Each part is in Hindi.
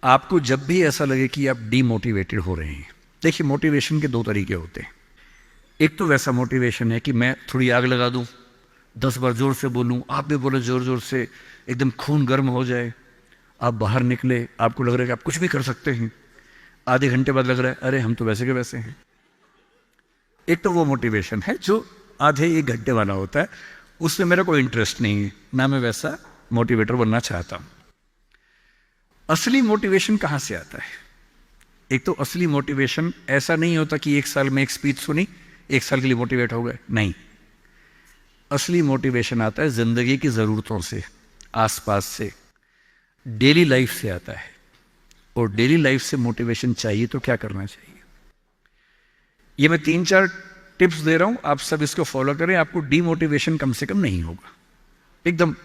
आपको जब भी ऐसा लगे कि आप डीमोटिवेटेड हो रहे हैं, देखिए मोटिवेशन के दो तरीके होते हैं। एक तो वैसा मोटिवेशन है कि मैं थोड़ी आग लगा दूं, 10 बार जोर से बोलूं, आप भी बोले जोर जोर से, एकदम खून गर्म हो जाए, आप बाहर निकले, आपको लग रहा है कि आप कुछ भी कर सकते हैं, आधे घंटे बाद लग रहा है अरे हम तो वैसे के वैसे हैं। एक तो वो मोटिवेशन है जो आधे एक घंटे वाला होता है, उसमें मेरा कोई इंटरेस्ट नहीं है, ना मैं वैसा मोटिवेटर बनना चाहता हूं। असली मोटिवेशन कहां से आता है? एक तो असली मोटिवेशन ऐसा नहीं होता कि 1 साल में एक स्पीच सुनी, 1 साल के लिए मोटिवेट हो गए, नहीं। असली मोटिवेशन आता है जिंदगी की जरूरतों से, आसपास से, डेली लाइफ से आता है। और डेली लाइफ से मोटिवेशन चाहिए तो क्या करना चाहिए? ये मैं 3-4 टिप्स दे रहा हूं, आप सब इसको फॉलो करें, आपको डीमोटिवेशन कम से कम नहीं होगा। एकदम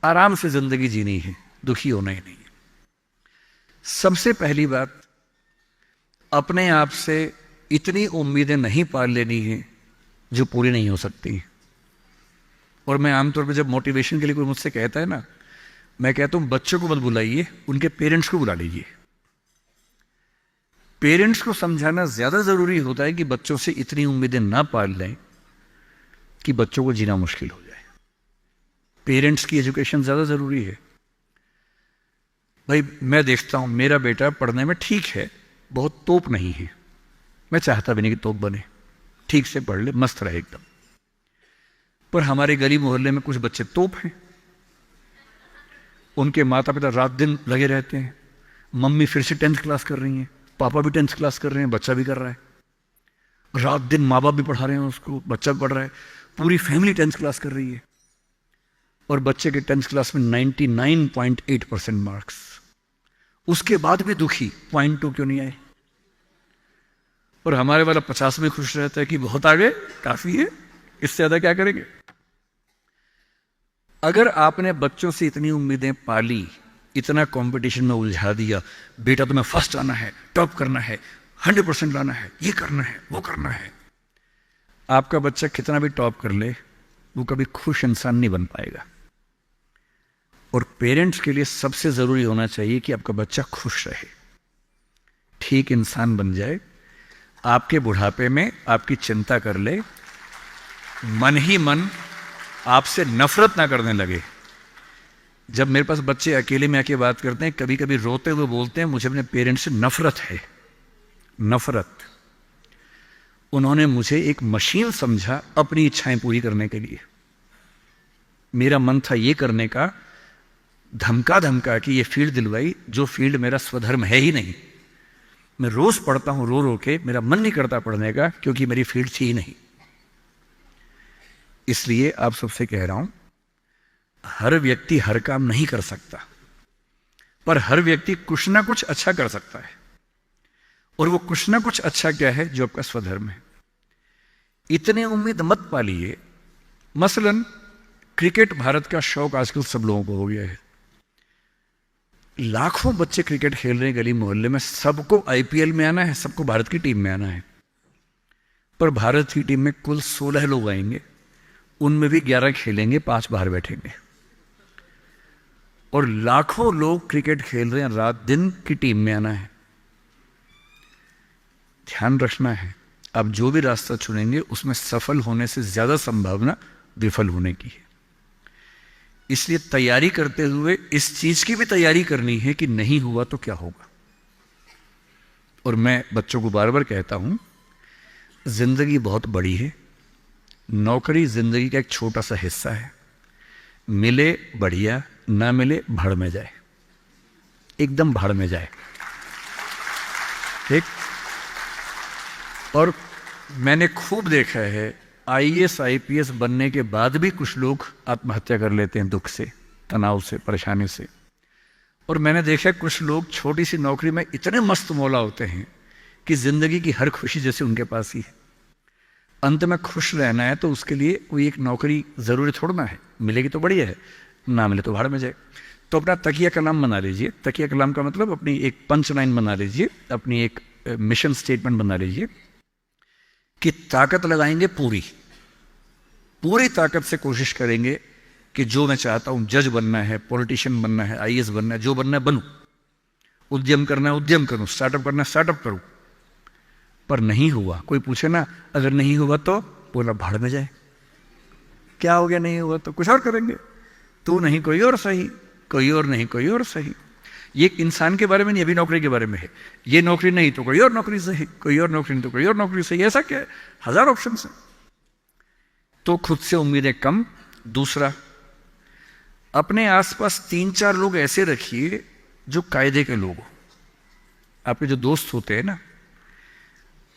आराम से जिंदगी जीनी है, दुखी होना ही नहीं है। सबसे पहली बात, अपने आप से इतनी उम्मीदें नहीं पाल लेनी है जो पूरी नहीं हो सकती। और मैं आमतौर पर जब मोटिवेशन के लिए कोई मुझसे कहता है ना, मैं कहता हूं बच्चों को मत बुलाइए, उनके पेरेंट्स को बुला लीजिए। पेरेंट्स को समझाना ज्यादा जरूरी होता है कि बच्चों से इतनी उम्मीदें ना पाल लें कि बच्चों को जीना मुश्किल हो जाए। पेरेंट्स की एजुकेशन ज्यादा जरूरी है। भाई मैं देखता हूं मेरा बेटा पढ़ने में ठीक है, बहुत तोप नहीं है, मैं चाहता भी नहीं कि तोप बने, ठीक से पढ़ ले, मस्त रहे एकदम। पर हमारे गली मोहल्ले में कुछ बच्चे तोप हैं, उनके माता पिता रात दिन लगे रहते हैं, मम्मी फिर से 10th क्लास कर रही हैं, पापा भी 10th क्लास कर रहे हैं, बच्चा भी कर रहा है, रात दिन माँ बाप भी पढ़ा रहे हैं उसको, बच्चा भी पढ़ रहा है, पूरी फैमिली 10th क्लास कर रही है। और बच्चे के 10th क्लास में 99.8% मार्क्स, उसके बाद भी दुखी, 0.2 क्यों नहीं आए? और हमारे वाला 50 में खुश रहता है कि बहुत आगे, काफी है, इससे ज्यादा क्या करेंगे? अगर आपने बच्चों से इतनी उम्मीदें पाली, इतना कंपटीशन में उलझा दिया, बेटा तुम्हें फर्स्ट आना है, टॉप करना है, 100% लाना है, ये करना है, वो करना है, आपका बच्चा कितना भी टॉप कर ले, वो कभी खुश इंसान नहीं बन पाएगा। और पेरेंट्स के लिए सबसे जरूरी होना चाहिए कि आपका बच्चा खुश रहे, ठीक इंसान बन जाए, आपके बुढ़ापे में आपकी चिंता कर ले, मन ही मन आपसे नफरत ना करने लगे। जब मेरे पास बच्चे अकेले में आके बात करते हैं, कभी कभी रोते हुए बोलते हैं मुझे अपने पेरेंट्स से नफरत है, नफरत। उन्होंने मुझे एक मशीन समझा अपनी इच्छाएं पूरी करने के लिए। मेरा मन था ये करने का, धमका धमका कि ये फील्ड दिलवाई जो फील्ड मेरा स्वधर्म है ही नहीं। मैं रोज पढ़ता हूं रो रो के, मेरा मन नहीं करता पढ़ने का क्योंकि मेरी फील्ड थी ही नहीं। इसलिए आप सबसे कह रहा हूं, हर व्यक्ति हर काम नहीं कर सकता, पर हर व्यक्ति कुछ ना कुछ अच्छा कर सकता है। और वो कुछ ना कुछ अच्छा क्या है? जो आपका स्वधर्म है। इतने उम्मीद मत पालिए। मसलन क्रिकेट भारत का शौक आजकल सब लोगों को हो गया है, लाखों बच्चे क्रिकेट खेल रहे हैं गली मोहल्ले में, सबको आईपीएल में आना है, सबको भारत की टीम में आना है। पर भारत की टीम में कुल 16 लोग आएंगे, उनमें भी 11 खेलेंगे, 5 बाहर बैठेंगे। और लाखों लोग क्रिकेट खेल रहे हैं, रात दिन की टीम में आना है। ध्यान रखना है, आप जो भी रास्ता चुनेंगे उसमें सफल होने से ज्यादा संभावना विफल होने की है। इसलिए तैयारी करते हुए इस चीज की भी तैयारी करनी है कि नहीं हुआ तो क्या होगा। और मैं बच्चों को बार बार कहता हूं, जिंदगी बहुत बड़ी है, नौकरी जिंदगी का एक छोटा सा हिस्सा है, मिले बढ़िया, ना मिले भाड़ में जाए, एकदम भाड़ में जाए, ठीक। और मैंने खूब देखा है, आईएएस आईपीएस बनने के बाद भी कुछ लोग आत्महत्या कर लेते हैं, दुख से, तनाव से, परेशानी से। और मैंने देखा कुछ लोग छोटी सी नौकरी में इतने मस्त मौला होते हैं कि जिंदगी की हर खुशी जैसे उनके पास ही है। अंत में खुश रहना है तो उसके लिए कोई एक नौकरी जरूरी थोड़ना है, मिलेगी तो बढ़िया है, ना मिले तो भाड़ में जाए। तो अपना तकिया कलाम बना लीजिए। तकिया कलाम का मतलब अपनी एक पंच लाइन बना लीजिए, अपनी एक मिशन स्टेटमेंट बना लीजिए कि ताकत लगाएंगे, पूरी पूरी ताकत से कोशिश करेंगे कि जो मैं चाहता हूं, जज बनना है, पॉलिटिशियन बनना है, आईएएस बनना है, जो बनना है बनूं। उद्यम करना है उद्यम करूं, स्टार्टअप करना है स्टार्टअप करूं, पर नहीं हुआ। कोई पूछे ना अगर नहीं हुआ तो बोला भाड़ में जाए, क्या हो गया नहीं हुआ तो कुछ और करेंगे, तू नहीं कोई और सही, कोई और नहीं कोई और सही। ये इंसान के बारे में नहीं, अभी नौकरी के बारे में है। ये नौकरी नहीं तो कोई और नौकरी सही, कोई और नौकरी नहीं तो कोई और नौकरी सही, ऐसा क्या है, हजार ऑप्शन है। तो खुद से उम्मीदें कम। दूसरा, अपने आसपास 3-4 लोग ऐसे रखिए जो कायदे के लोग हो। आपके जो दोस्त होते हैं ना,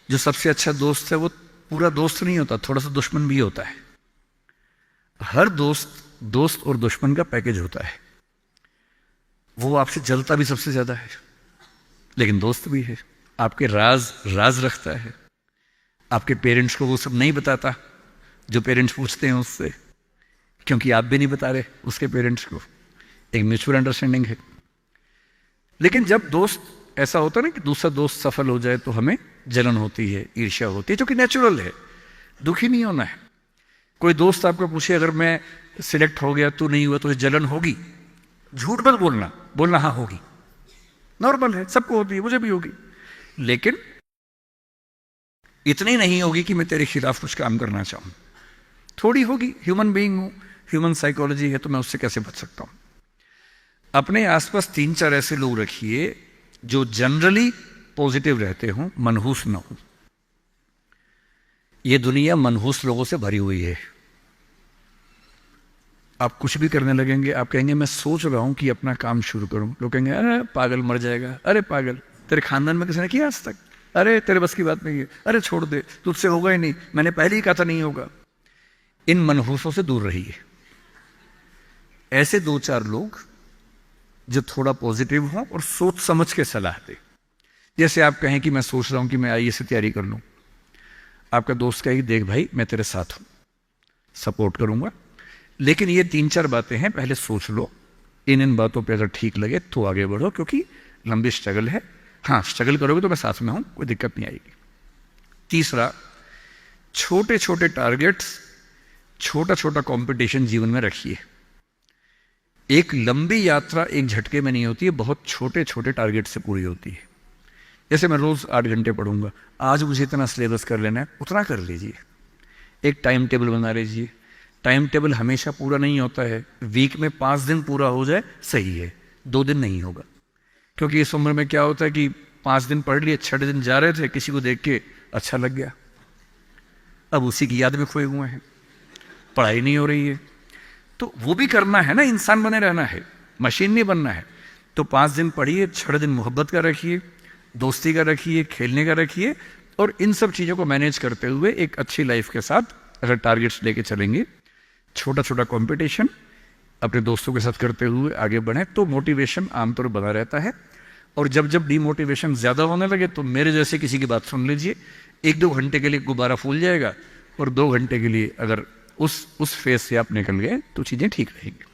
जो सबसे अच्छा दोस्त है वो पूरा दोस्त नहीं होता, थोड़ा सा दुश्मन भी होता है। हर दोस्त और दुश्मन का पैकेज होता है। वो आपसे जलता भी सबसे ज्यादा है, लेकिन दोस्त भी है। आपके राज रखता है। आपके पेरेंट्स को वो सब नहीं बताता जो पेरेंट्स पूछते हैं उससे, क्योंकि आप भी नहीं बता रहे उसके पेरेंट्स को। एक म्यूचुअल अंडरस्टैंडिंग है। लेकिन जब दोस्त ऐसा होता है ना कि दूसरा दोस्त सफल हो जाए तो हमें जलन होती है, ईर्ष्या होती है, जो कि नेचुरल है। दुखी नहीं होना है। कोई दोस्त आपको पूछे अगर मैं सिलेक्ट हो गया तू नहीं हुआ तो जलन होगी, झूठ मत बोलना हाँ होगी, नॉर्मल है, सबको होती है, मुझे भी होगी। लेकिन इतनी नहीं होगी कि मैं तेरे खिलाफ कुछ काम करना चाहूं। थोड़ी होगी, ह्यूमन बीइंग हूं, ह्यूमन साइकोलॉजी है, तो मैं उससे कैसे बच सकता हूं। अपने आसपास 3-4 ऐसे लोग रखिए जो जनरली पॉजिटिव रहते हों, मनहूस ना हो। यह दुनिया मनहूस लोगों से भरी हुई है। आप कुछ भी करने लगेंगे, आप कहेंगे मैं सोच रहा हूं कि अपना काम शुरू करूं, लोग कहेंगे अरे पागल मर जाएगा, अरे पागल, तेरे खानदान में किसी ने किया आज तक, अरे तेरे बस की बात नहीं है, अरे छोड़ दे, तुझसे होगा ही नहीं, मैंने पहले ही कहा था नहीं होगा। इन मनहूसों से दूर रहिए। ऐसे 2-4 लोग जो थोड़ा पॉजिटिव हों और सोच समझ के सलाह दे। जैसे आप कहें कि मैं सोच रहा हूं कि मैं आईएएस की तैयारी कर लूं, आपका दोस्त कहेगी देख भाई मैं तेरे साथ हूं, सपोर्ट करूंगा, लेकिन ये 3-4 बातें हैं, पहले सोच लो। इन बातों पे अगर ठीक लगे तो आगे बढ़ो, क्योंकि लंबी स्ट्रगल है। हाँ, स्ट्रगल करोगे तो मैं साथ में हूं, कोई दिक्कत नहीं आएगी। तीसरा, छोटे छोटे टारगेट्स, छोटा छोटा कंपटीशन जीवन में रखिए। एक लंबी यात्रा एक झटके में नहीं होती है, बहुत छोटे छोटे टारगेट से पूरी होती है। जैसे मैं रोज 8 घंटे पढ़ूंगा, आज मुझे इतना सिलेबस कर लेना है, उतना कर लीजिए। एक टाइम टेबल बना लीजिए। टाइम टेबल हमेशा पूरा नहीं होता है। वीक में 5 दिन पूरा हो जाए सही है, 2 दिन नहीं होगा। क्योंकि इस उम्र में क्या होता है कि 5 दिन पढ़ लिए, 6 दिन जा रहे थे, किसी को देख के अच्छा लग गया, अब उसी की याद में खोए हुए हैं, पढ़ाई नहीं हो रही है। तो वो भी करना है ना, इंसान बने रहना है, मशीन नहीं बनना है। तो 5 दिन पढ़िए, 6 दिन मोहब्बत का रखिए, दोस्ती का रखिए, खेलने का रखिए, और इन सब चीज़ों को मैनेज करते हुए एक अच्छी लाइफ के साथ अगर टारगेट्स लेके चलेंगे, छोटा छोटा कंपटीशन अपने दोस्तों के साथ करते हुए आगे बढ़े, तो मोटिवेशन आमतौर पर बना रहता है। और जब जब डीमोटिवेशन ज़्यादा होने लगे तो मेरे जैसे किसी की बात सुन लीजिए, 1-2 घंटे के लिए गुब्बारा फूल जाएगा, और 2 घंटे के लिए अगर उस फेज से आप निकल गए तो चीज़ें ठीक रहेंगी।